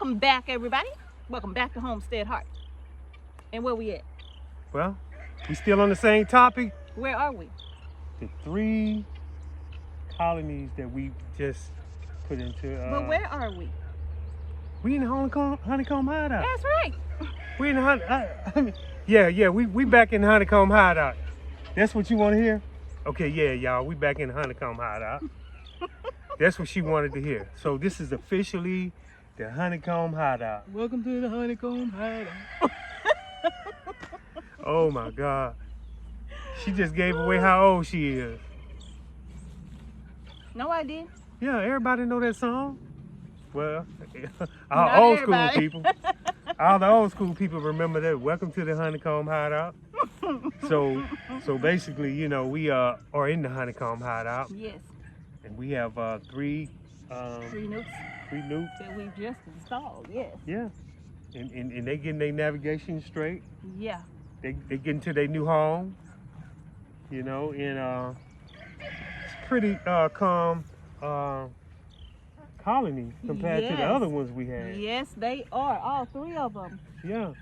Welcome back, everybody. Welcome back to Homestead Heart. And where we at? Well, we still on the same topic. Where are we? The 3 colonies that we just put into. But where are we? We in the honeycomb hideout. That's right. We in the we back in the honeycomb hideout. That's what you want to hear? Okay, yeah, y'all, we back in the honeycomb hideout. That's what she wanted to hear. So this is officially the honeycomb hideout. Welcome to the honeycomb hideout. Oh my God. She just gave away how old she is. No, I did. Yeah, everybody know that song. Well, Not all old everybody. school people. All the old school people remember that. Welcome to the honeycomb hideout. So basically, you know, we are in the honeycomb hideout, Yes. and we have 3 Three nukes nukes. that we've just installed. Yes. Yeah, and they getting their navigation straight. Yeah. They getting to their new home. You know, and it's pretty calm colony compared to the Yes. other ones we had. Yes, they are. All 3 of them. Yeah,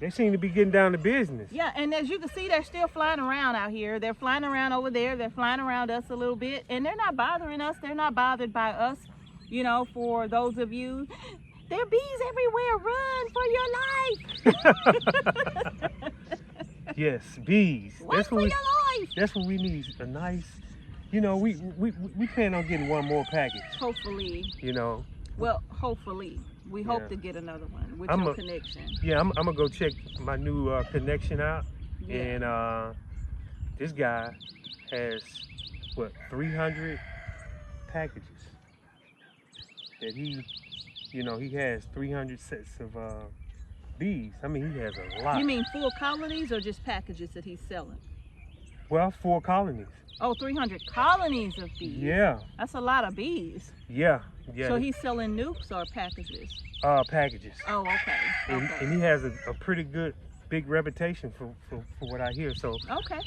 they seem to be getting down to business. Yeah, and as you can see, they're still flying around out here. They're flying around over there. They're flying around us a little bit, and they're not bothering us. They're not bothered by us. You know, for those of you, there are bees everywhere. Run for your life. Yes, bees. Run for your life. That's what we need. A nice, you know, we plan on getting one more package. Hopefully. You know. Well, hopefully. We hope Yeah. to get another one with I'm your a- connection. Yeah, I'm gonna go check my new connection out, Yeah. and this guy has what 300 packages that he has 300 sets of bees. I mean, he has a lot. You mean full colonies or just packages that he's selling? Well, 4 colonies. Oh, 300 colonies of bees. Yeah, That's a lot of bees. yeah. So he's selling nukes or packages? Packages. Oh, okay. And he has a pretty good big reputation for what I hear. So Okay.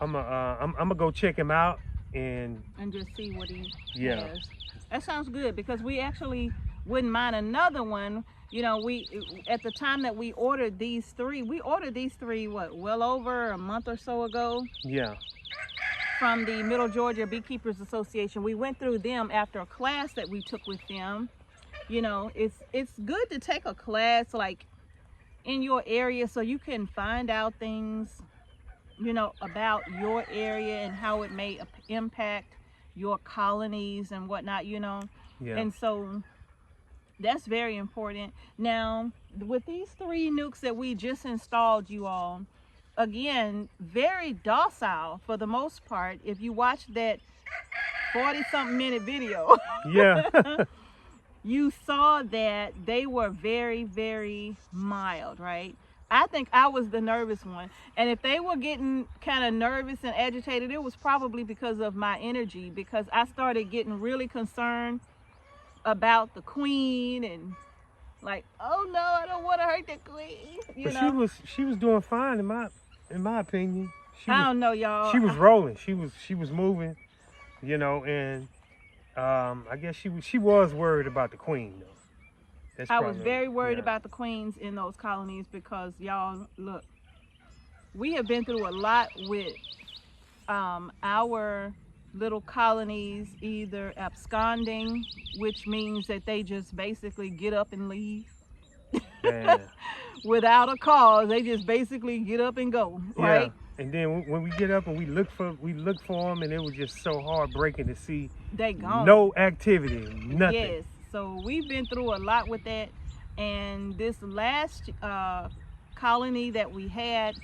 I'm gonna go check him out and Just see what he Yeah. has. That sounds good because we actually wouldn't mind another one. You know, at the time that we ordered these 3, well over a month or so ago yeah. from the Middle Georgia Beekeepers Association. We went through them after a class that we took with them. You know, it's good to take a class like in your area so you can find out things, you know, about your area and how it may impact your colonies and whatnot, you know. Yeah. And so that's very important. Now, with these 3 nukes that we just installed, you all, again, very docile for the most part. If you watch that 40-something minute video, Yeah. you saw that they were very, very mild, right? I think I was the nervous one. And if they were getting kind of nervous and agitated, it was probably because of my energy, because I started getting really concerned about the queen and like, oh no, I don't want to hurt the queen. You But know? she was doing fine in my opinion. I don't know, y'all. She was rolling. She was moving, you know, and I guess she was worried about the queen though. That's I was probably- very worried yeah. about the queens in those colonies because y'all, look, we have been through a lot with our little colonies either absconding, which means that they just basically get up and leave Yeah. without a cause. They just basically get up and go, right? Yeah. And then when we get up and we look for them, and it was just so heartbreaking to see They gone. no activity, nothing. Yes, so we've been through a lot with that, and this last colony that we had,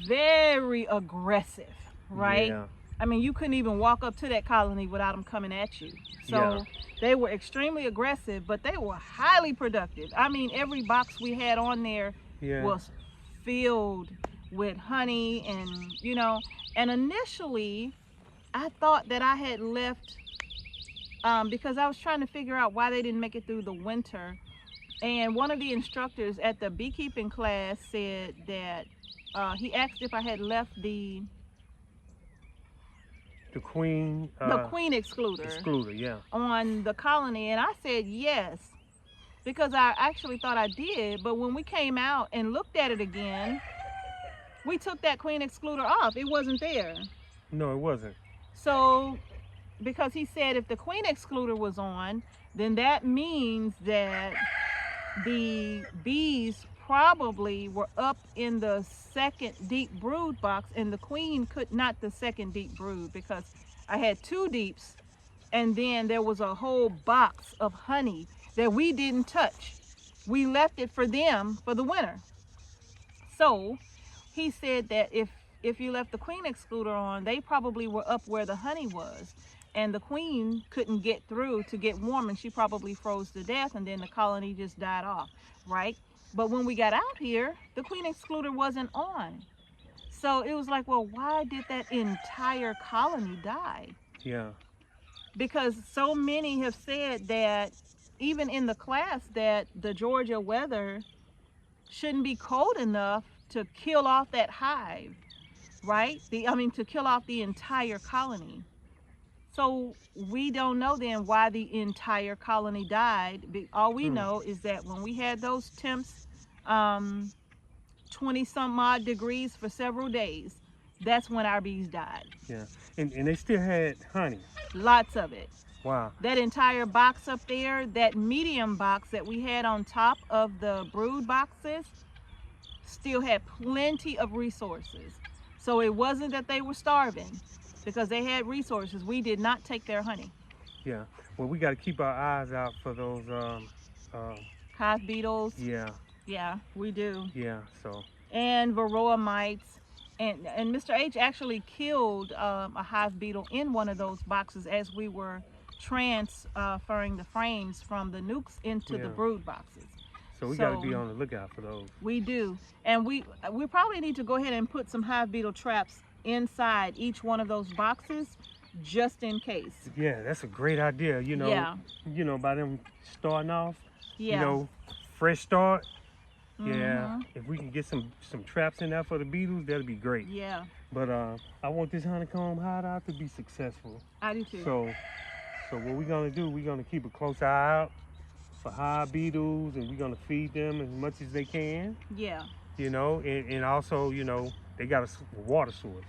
very aggressive, right? Yeah. I mean, you couldn't even walk up to that colony without them coming at you. So Yeah. they were extremely aggressive, but they were highly productive. I mean, every box we had on there Yeah. was filled with honey, and you know, and initially I thought that I had left because I was trying to figure out why they didn't make it through the winter. And one of the instructors at the beekeeping class said that he asked if I had left the queen queen excluder excluder, yeah. on the colony, and I said yes. because I actually thought I did, but when we came out and looked at it again, we took that queen excluder off. It wasn't there. No, it wasn't. So, because he said if the queen excluder was on, then that means that the bees probably were up in the second deep brood box, and the queen could not the second deep brood, because I had 2 deeps, and then there was a whole box of honey that we didn't touch. We left it for them for the winter. So he said that if you left the queen excluder on, they probably were up where the honey was, and the queen couldn't get through to get warm, and she probably froze to death, and then the colony just died off, right? But when we got out here, the queen excluder wasn't on. So it was like, well, why did that entire colony die? Yeah. Because so many have said that, even in the class, that the Georgia weather shouldn't be cold enough to kill off that hive, right? To kill off the entire colony. So we don't know then why the entire colony died. All we know is that when we had those temps, 20 some odd degrees for several days, that's when our bees died. Yeah. And they still had honey. Lots of it. Wow. That entire box up there, that medium box that we had on top of the brood boxes, still had plenty of resources. So it wasn't that they were starving, because they had resources. We did not take their honey. Yeah. Well, we got to keep our eyes out for those Hive beetles. yeah. Yeah, we do. Yeah. So. And varroa mites. And Mr. H actually killed a hive beetle in one of those boxes as we were transferring the frames from the nukes into the brood boxes. So we got to be on the lookout for those. We do. And we probably need to go ahead and put some hive beetle traps inside each one of those boxes, just in case. Yeah, that's a great idea. Yeah. By them starting off, Yeah. Fresh start. Yeah, if we can get some traps in there for the beetles, that'll be great. Yeah. But I want this honeycomb hideout to be successful. I do too. So what we're gonna do, we're gonna keep a close eye out for hive beetles, and we're gonna feed them as much as they can. Yeah. And also, they got a water source.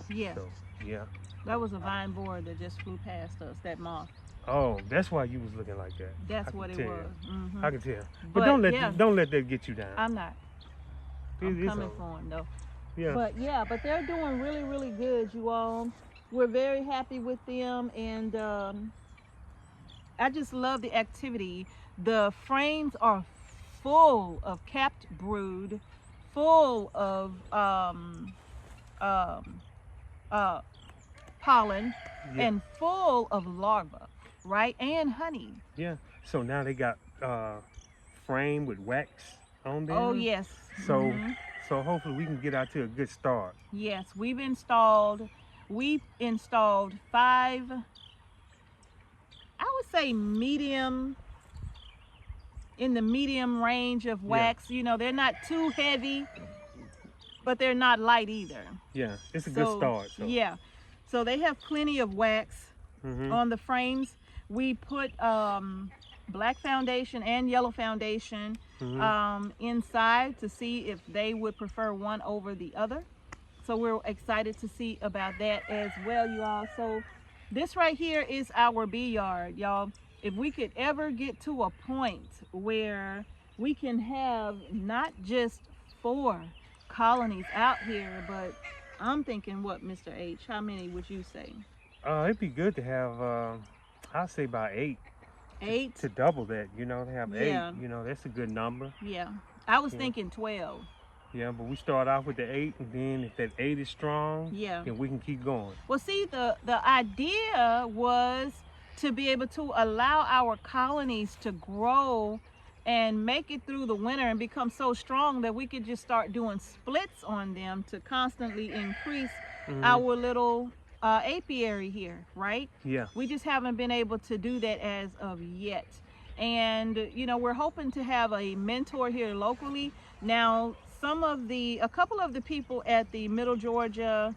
Yeah. So yeah. That was a vine borer that just flew past us, that moth. Oh, that's why you was looking like that. That's what it was. I can tell. But But don't let yeah. don't let that get you down. I'm not. I'm It's coming over. for them though. Yeah. But they're doing really, really good, you all. We're very happy with them, and I just love the activity. The frames are full of capped brood, full of pollen, and full of larvae, right? And honey. Yeah. So now they got frame with wax on them. Oh yes. So so hopefully we can get out to a good start. Yes, we've installed 5, I would say medium, in the medium range of wax. They're not too heavy, but they're not light either. Yeah, it's a good start. So. Yeah, so they have plenty of wax on the frames. We put black foundation and yellow foundation inside to see if they would prefer one over the other. So we're excited to see about that as well, you all. So this right here is our bee yard, y'all. If we could ever get to a point where we can have not just 4 colonies out here, but I'm thinking, what, Mr. H, how many would you say? It'd be good to have, I'd say about 8. 8? To double that, to have 8, Yeah. That's a good number. Yeah, I was thinking 12. Yeah, but we start off with the 8, and then if that 8 is strong, then we can keep going. Well, see, the idea was to be able to allow our colonies to grow and make it through the winter and become so strong that we could just start doing splits on them to constantly increase our little apiary here, right? Yeah. We just haven't been able to do that as of yet. And, we're hoping to have a mentor here locally. Now, a couple of the people at the Middle Georgia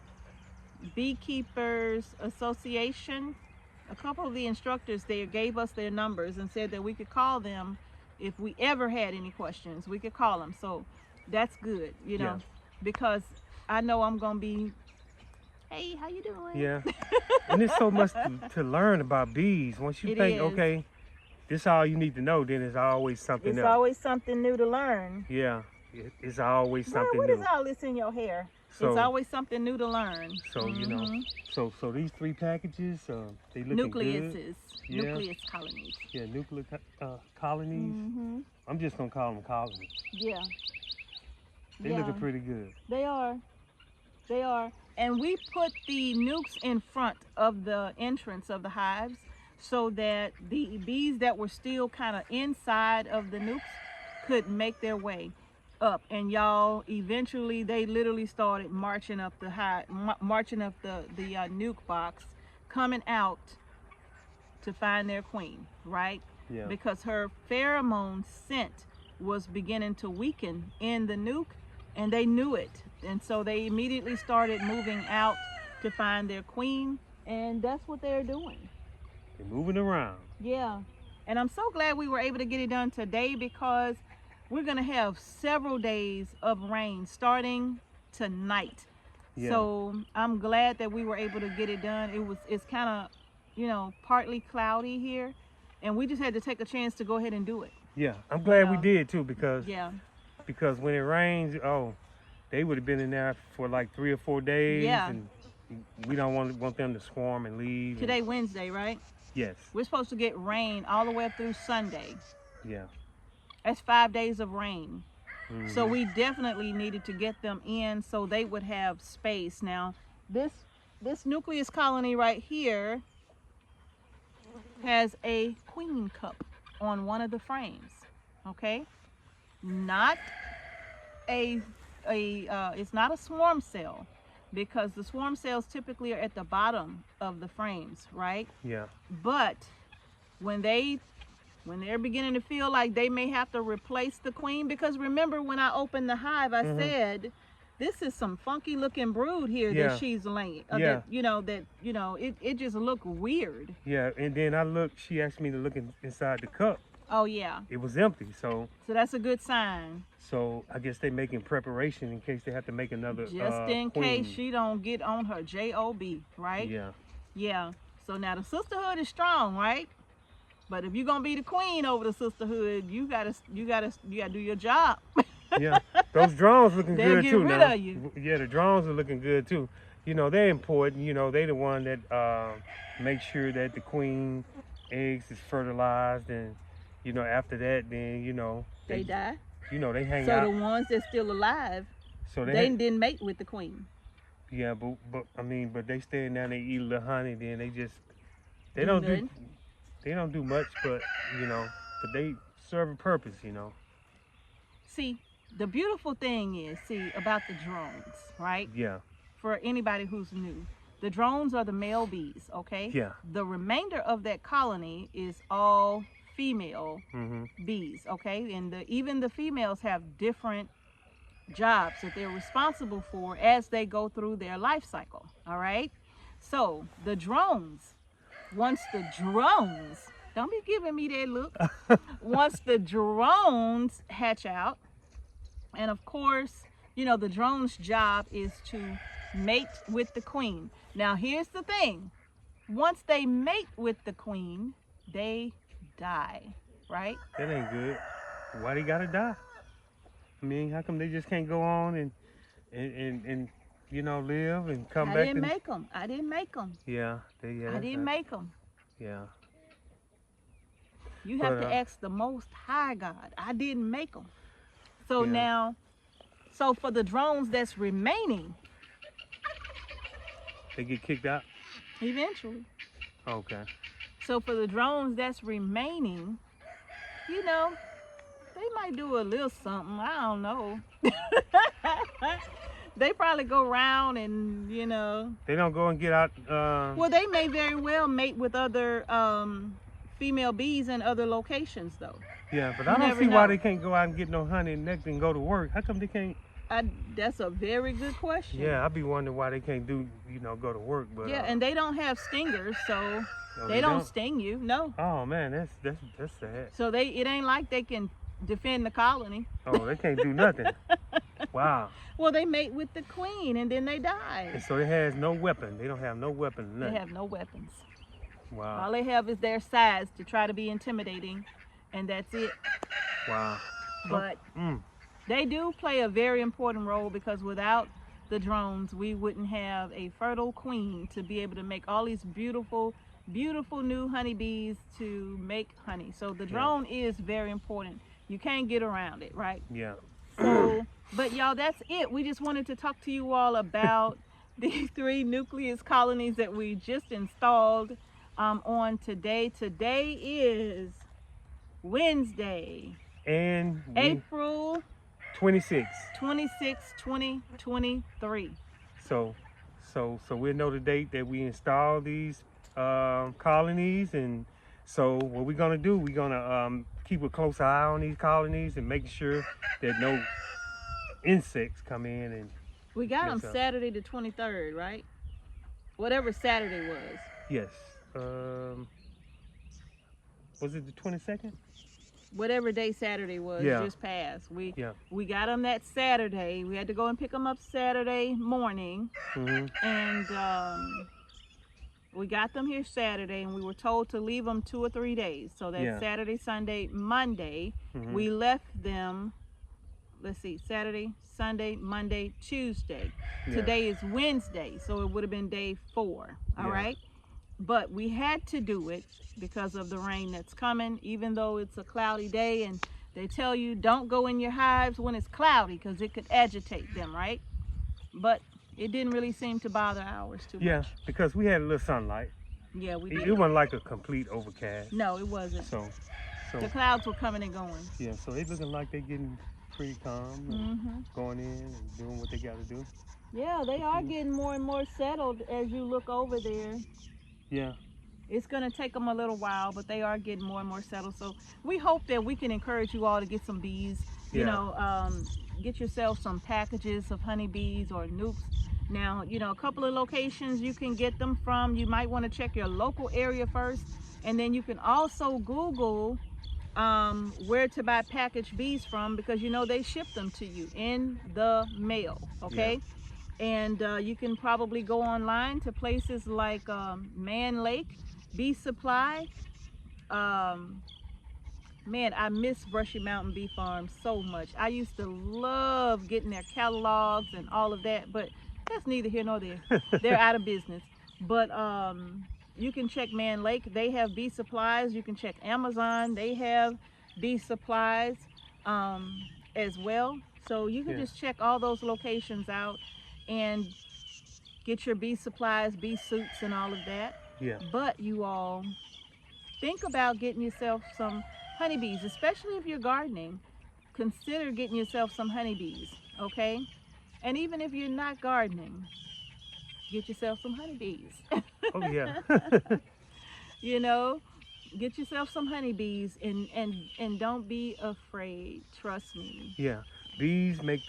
Beekeepers Association, a couple of the instructors there gave us their numbers and said that we could call them if we ever had any questions, we could call them. So that's good, you know, because I know I'm gonna be, hey, how you doing? Yeah. And there's so much to learn about bees. Once you think, okay, this is all you need to know, then there's always something else. It's always something new to learn. Yeah, it's always something what new. What is all this in your hair? So, it's always something new to learn. So, you know, so these 3 packages, they looking Nucleuses, good. nucleus colonies. Yeah, nucleus colonies. I'm just gonna call them colonies. Yeah. They looking pretty good. They are. They are. And we put the nukes in front of the entrance of the hives so that the bees that were still kind of inside of the nukes could make their way up. And y'all, eventually they literally started marching up the nuke box, coming out to find their queen, right? Yeah. Because her pheromone scent was beginning to weaken in the nuke, and they knew it. And so they immediately started moving out to find their queen, and that's what they're doing. They're moving around. Yeah. And I'm so glad we were able to get it done today, because we're going to have several days of rain starting tonight. Yeah. So I'm glad that we were able to get it done. It's kind of, you know, partly cloudy here, and we just had to take a chance to go ahead and do it. Yeah, I'm glad we did too, because when it rains, they would have been in there for like 3 or 4 days. Yeah. And we don't want them to swarm and leave. Today, Wednesday, right? Yes. We're supposed to get rain all the way up through Sunday. Yeah. That's 5 days of rain. So we definitely needed to get them in so they would have space. Now, this nucleus colony right here has a queen cup on one of the frames. Okay? Not it's not a swarm cell, because the swarm cells typically are at the bottom of the frames, right? Yeah. But when they're beginning to feel like they may have to replace the queen, because remember when I opened the hive, I said, this is some funky looking brood here that she's laying. It just looked weird. Yeah, and then she asked me to look inside the cup. Oh yeah. It was empty, so that's a good sign. So I guess they're making preparation in case they have to make another just in queen. Case she don't get on her job, right? Yeah. Yeah. So now the sisterhood is strong, right? But if you're gonna be the queen over the sisterhood, you gotta do your job. Yeah. Those drones looking good too get rid now. of you. Yeah, the drones are looking good too. You know, they're important. You know, they're the one that make sure that the queen eggs is fertilized, and you know, after that, then you know they die. You know, they hang out. So the ones that's still alive, they didn't mate with the queen. Yeah, but they stand down, they eat a little honey, then they don't do much, but you know, but they serve a purpose, you know. See, the beautiful thing is, about the drones, right? Yeah. For anybody who's new, the drones are the male bees, okay? Yeah. The remainder of that colony is all female bees, okay? And even the females have different jobs that they're responsible for as they go through their life cycle, all right? So the drones, don't be giving me that look. Once the drones hatch out, and of course, you know, the drone's job is to mate with the queen. Now here's the thing, once they mate with the queen, they die, right? That ain't good. Why they gotta die? I mean, how come they just can't go on and you know, live and come back? I didn't make them. Yeah, I didn't make them. Yeah. You have to ask the Most High God. I didn't make them. So now, for the drones that's remaining, they get kicked out? Eventually. Okay. So for the drones that's remaining, you know, they might do a little something. I don't know. They probably go around and, you know. They don't go and get out. Well, they may very well mate with other female bees in other locations, though. Yeah, but I don't see why they can't go out and get no honey and nectar and go to work. How come they can't? That's a very good question. Yeah, I be wondering why they can't do, go to work. But Yeah, and they don't have stingers, so no, they don't sting you. No. Oh man, that's sad. So it ain't like they can defend the colony. Oh, they can't do nothing. Wow. Well, they mate with the queen and then they die. And so it has no weapon. They don't have no weapon. Nothing. They have no weapons. Wow. All they have is their size to try to be intimidating, and that's it. Wow. But they do play a very important role, because without the drones, we wouldn't have a fertile queen to be able to make all these beautiful, beautiful new honeybees to make honey. So the drone is very important. You can't get around it, right? Yeah. So, but y'all, that's it. We just wanted to talk to you all about these 3 nucleus colonies that we just installed on today. Today is Wednesday, And April 26. 2023. So we'll know the date that we install these colonies, and so what we're gonna do, we're gonna keep a close eye on these colonies and make sure that no insects come in. And We got them Yes, sir. Saturday the 23rd, right? Whatever Saturday was. yes, was it the 22nd? Whatever day Saturday was, Yeah. just passed. We Yeah. got them that Saturday. We had to go and pick them up Saturday morning, and we got them here Saturday, and we were told to leave them 2 or 3 days. So that's Yeah. Saturday, Sunday, Monday. We left them. Let's see, Saturday, Sunday, Monday, Tuesday. Yeah. Today is Wednesday, so it would have been day 4. All Yeah. right. But we had to do it because of the rain that's coming, even though it's a cloudy day, and they tell you don't go in your hives when it's cloudy because it could agitate them, right? But it didn't really seem to bother ours too Yeah, much. because we had a little sunlight. Yeah, we It did. wasn't like a complete overcast. No, it wasn't. So The clouds were coming and going. yeah, so they looking like they getting pretty calm and going in and doing what they got to do. Yeah, they are getting more and more settled as you look over there. Yeah. It's going to take them a little while, but they are getting more and more settled. So we hope that we can encourage you all to get some bees. You Yeah. know, get yourself some packages of honeybees or nukes. Now, a couple of locations you can get them from. You might want to check your local area first, and then you can also Google where to buy packaged bees from, because they ship them to you in the mail. Okay. And you can probably go online to places like Man Lake, Bee Supply. Man, I miss Brushy Mountain Bee Farm so much. I used to love getting their catalogs and all of that, but that's neither here nor there. They're out of business. But you can check Man Lake. They have bee supplies. You can check Amazon. They have bee supplies as well. So you can just check all those locations out and get your bee supplies, bee suits, and all of that. Yeah. But you all think about getting yourself some honeybees, especially if you're gardening. Consider getting yourself some honeybees, okay? And even if you're not gardening, get yourself some honeybees. Oh yeah. Get yourself some honeybees, and don't be afraid. Trust me. Yeah. Bees make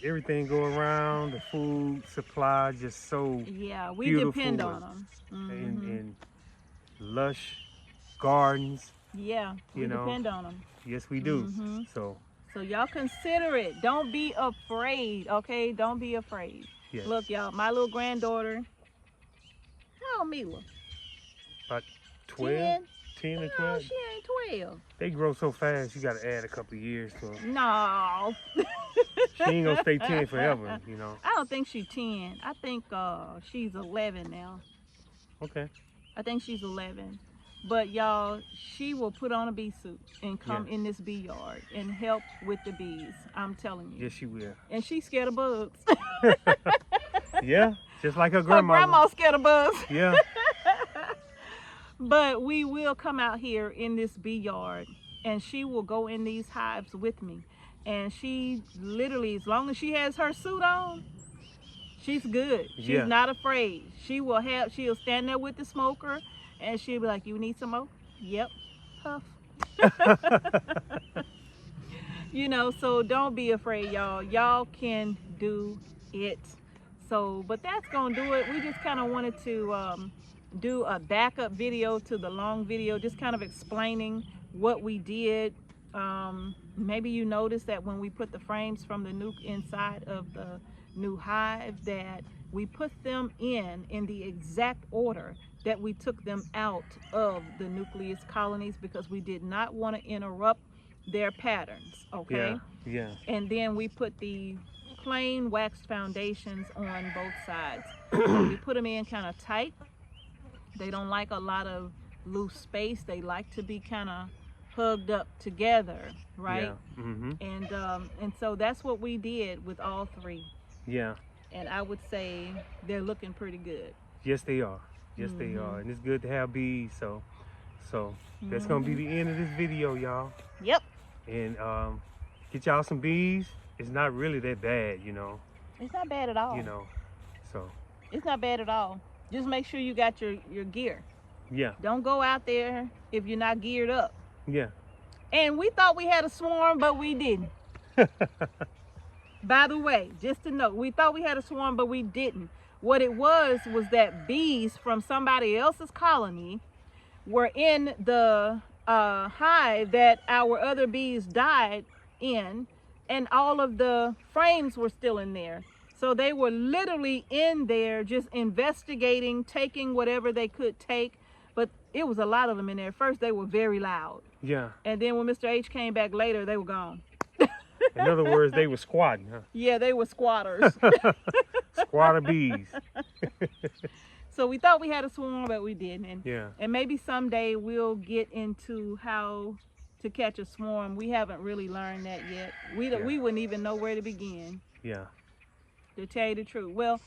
everything go around, the food supply just so Yeah, we beautiful depend on them. in lush gardens. Yeah, we depend on them. Yes, we do. So y'all consider it. Don't be afraid, okay? Don't be afraid. yes. Look, y'all, my little granddaughter, how old Mila? About 12, 10 or No, 12. she ain't 12. They grow so fast, you got to add a couple of years to them. No. She ain't gonna stay 10 forever, I don't think she's 10. I think she's 11 now. Okay. I think she's 11. But y'all, she will put on a bee suit and come in this bee yard and help with the bees. I'm telling you. Yes, she will. And she's scared of bugs. Yeah, just like her Her grandma. grandma's scared of bugs. Yeah. But we will come out here in this bee yard, and she will go in these hives with me. And she literally, as long as she has her suit on, she's good. She's not afraid. She'll stand there with the smoker, and she'll be like, "You need some more?" Yep. Puff. You know, so don't be afraid, y'all. Y'all can do it. So, but that's gonna do it. We just kind of wanted to do a backup video to the long video, just kind of explaining what we did. Maybe you noticed that when we put the frames from the nuke inside of the new hive, that we put them in the exact order that we took them out of the nucleus colonies, because we did not want to interrupt their patterns. Okay. Yeah. And then we put the plain waxed foundations on both sides. So we put them in kind of tight. They don't like a lot of loose space. They like to be kind of hugged up together, right? Yeah. Mm-hmm. And so that's what we did with all three. Yeah. And I would say they're looking pretty good. Yes, they are. Yes, they are. And it's good to have bees. So that's gonna be the end of this video, y'all. Yep. And get y'all some bees. It's not really that bad, you know. It's not bad at all. You know. So. It's not bad at all. Just make sure you got your gear. Yeah. Don't go out there if you're not geared up. Yeah. And we thought we had a swarm, but we didn't. By the way, just to note, we thought we had a swarm, but we didn't. What it was that bees from somebody else's colony were in the hive that our other bees died in, and all of the frames were still in there. So they were literally in there just investigating, taking whatever they could take. But it was a lot of them in there. First, they were very loud. Yeah. And then when Mr. H came back later, they were gone. In other words, they were squatting, huh? Yeah, they were squatters. Squatter bees. So we thought we had a swarm, but we didn't. And, Yeah. and maybe someday we'll get into how to catch a swarm. We haven't really learned that yet. We wouldn't even know where to begin. Yeah. To tell you the truth. Well,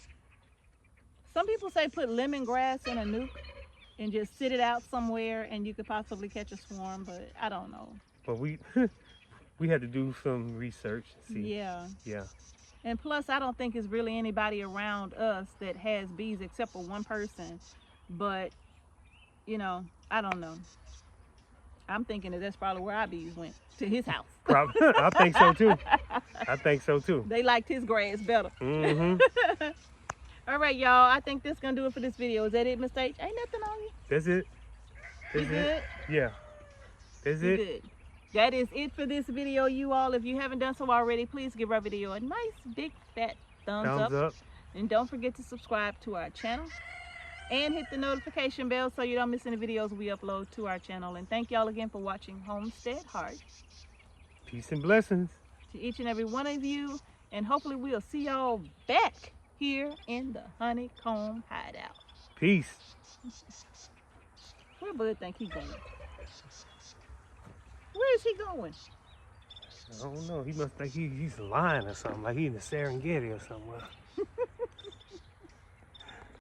some people say put lemongrass in a nuke and just sit it out somewhere and you could possibly catch a swarm, but I don't know. But we had to do some research and see. Yeah. Yeah. And plus, I don't think it's really anybody around us that has bees except for one person. But, you know, I don't know. I'm thinking that's probably where our bees went, to his house. Probably. I think so too. I think so too. They liked his grass better. Mm-hmm. All right, y'all. I think that's going to do it for this video. Is that it, Mr. H? Ain't nothing on you. That's it. You That's good? it. Yeah. That's You it. good. That is it for this video, you all. If you haven't done so already, please give our video a nice, big, fat thumbs up. And don't forget to subscribe to our channel. And hit the notification bell so you don't miss any videos we upload to our channel. And thank y'all again for watching Homestead Heart. Peace and blessings. To each and every one of you. And hopefully we'll see y'all back here in the honeycomb hideout. Peace. Where Bud think he going? Where is he going? I don't know. He must think he's lying or something. Like he's in the Serengeti or somewhere.